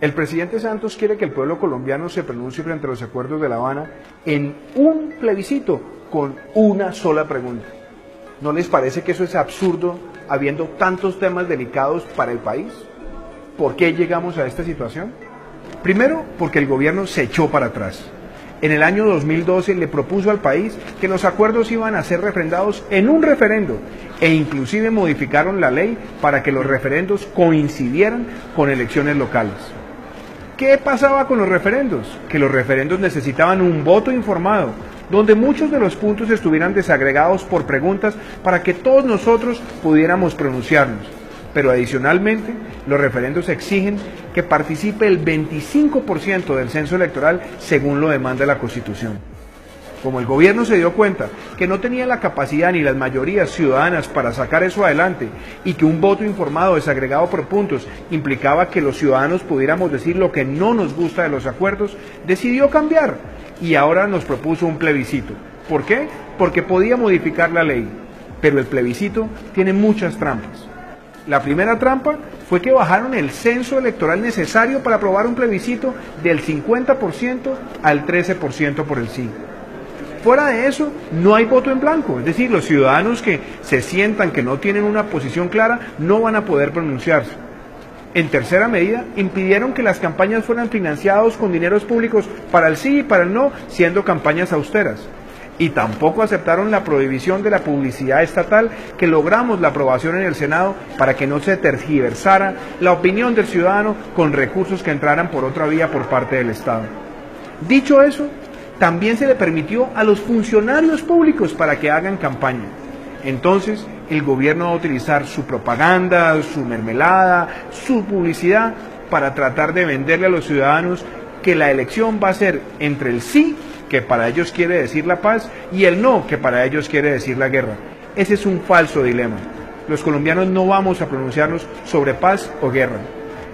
El presidente Santos quiere que el pueblo colombiano se pronuncie frente a los acuerdos de La Habana en un plebiscito con una sola pregunta. ¿No les parece que eso es absurdo habiendo tantos temas delicados para el país? ¿Por qué llegamos a esta situación? Primero, porque el gobierno se echó para atrás. En el año 2012 le propuso al país que los acuerdos iban a ser refrendados en un referendo e inclusive modificaron la ley para que los referendos coincidieran con elecciones locales. ¿Qué pasaba con los referendos? Que los referendos necesitaban un voto informado, donde muchos de los puntos estuvieran desagregados por preguntas para que todos nosotros pudiéramos pronunciarnos. Pero adicionalmente, los referendos exigen que participe el 25% del censo electoral según lo demanda la Constitución. Como el gobierno se dio cuenta que no tenía la capacidad ni las mayorías ciudadanas para sacar eso adelante y que un voto informado desagregado por puntos implicaba que los ciudadanos pudiéramos decir lo que no nos gusta de los acuerdos, decidió cambiar y ahora nos propuso un plebiscito. ¿Por qué? Porque podía modificar la ley, pero el plebiscito tiene muchas trampas. La primera trampa fue que bajaron el censo electoral necesario para aprobar un plebiscito del 50% al 13% por el sí. Fuera de eso, no hay voto en blanco, es decir, los ciudadanos que se sientan que no tienen una posición clara no van a poder pronunciarse. En tercera medida, impidieron que las campañas fueran financiadas con dineros públicos para el sí y para el no, siendo campañas austeras. Y tampoco aceptaron la prohibición de la publicidad estatal que logramos la aprobación en el Senado para que no se tergiversara la opinión del ciudadano con recursos que entraran por otra vía por parte del Estado. Dicho eso, también se le permitió a los funcionarios públicos para que hagan campaña. Entonces, el gobierno va a utilizar su propaganda, su mermelada, su publicidad para tratar de venderle a los ciudadanos que la elección va a ser entre el sí, que para ellos quiere decir la paz, y el no, que para ellos quiere decir la guerra. Ese es un falso dilema. Los colombianos no vamos a pronunciarnos sobre paz o guerra.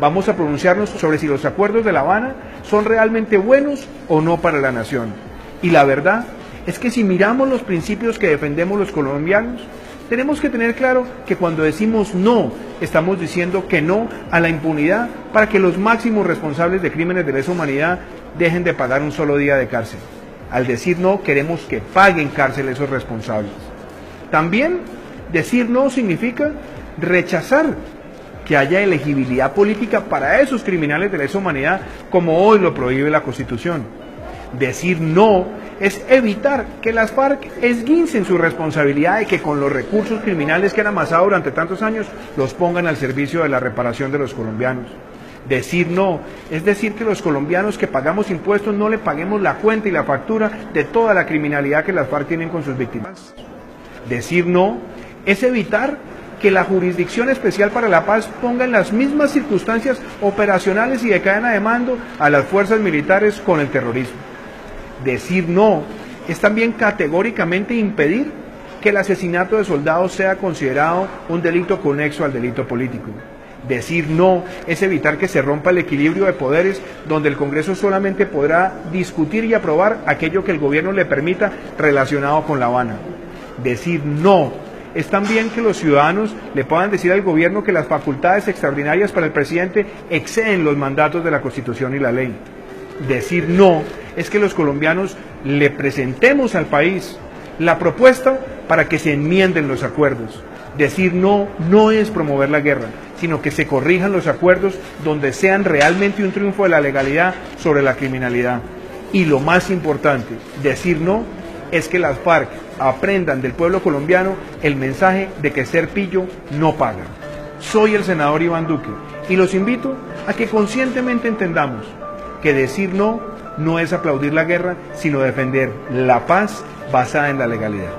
Vamos a pronunciarnos sobre si los acuerdos de La Habana son realmente buenos o no para la nación. Y la verdad es que si miramos los principios que defendemos los colombianos, tenemos que tener claro que cuando decimos no, estamos diciendo que no a la impunidad para que los máximos responsables de crímenes de lesa humanidad dejen de pagar un solo día de cárcel. Al decir no, queremos que paguen cárcel esos responsables. También decir no significa rechazar que haya elegibilidad política para esos criminales de lesa humanidad, como hoy lo prohíbe la Constitución. Decir no es evitar que las FARC esguincen su responsabilidad de que con los recursos criminales que han amasado durante tantos años los pongan al servicio de la reparación de los colombianos. Decir no es decir que los colombianos que pagamos impuestos no le paguemos la cuenta y la factura de toda la criminalidad que las FARC tienen con sus víctimas. Decir no es evitar que la Jurisdicción Especial para la Paz ponga en las mismas circunstancias operacionales y de cadena de mando a las fuerzas militares con el terrorismo. Decir no es también categóricamente impedir que el asesinato de soldados sea considerado un delito conexo al delito político. Decir no es evitar que se rompa el equilibrio de poderes donde el Congreso solamente podrá discutir y aprobar aquello que el gobierno le permita relacionado con La Habana. Decir no es también que los ciudadanos le puedan decir al gobierno que las facultades extraordinarias para el presidente exceden los mandatos de la Constitución y la ley. Decir no es que los colombianos le presentemos al país la propuesta para que se enmienden los acuerdos. Decir no no es promover la guerra, sino que se corrijan los acuerdos donde sean realmente un triunfo de la legalidad sobre la criminalidad. Y lo más importante, decir no es que las FARC aprendan del pueblo colombiano el mensaje de que ser pillo no paga. Soy el senador Iván Duque y los invito a que conscientemente entendamos que decir no no es aplaudir la guerra, sino defender la paz basada en la legalidad.